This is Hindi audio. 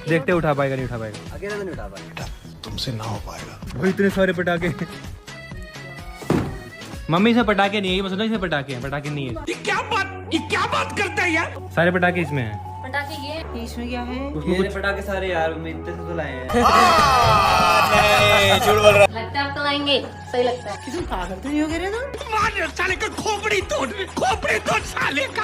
देखते उठा पाएगा नहीं उठा पाएगा। अकेला तो नहीं उठा पाएगा, तुमसे ना हो पाएगा भाई इतने सारे पटाखे। मम्मी से पटाखे नहीं है, ये बस इसमें पटाखे हैं, पटाखे नहीं है। ये क्या बात करता है यार। सारे पटाखे इसमें हैं। पटाखे ये इसमें क्या है? उसमें ये कुछ पटाखे सारे यार मैं इतने से तो लाए हैं। लगता है आपको लाएंगे, सही लगता है। किसी पागल तो नहीं हो गए ना? साले का खोपड़ी तोड़ साले का।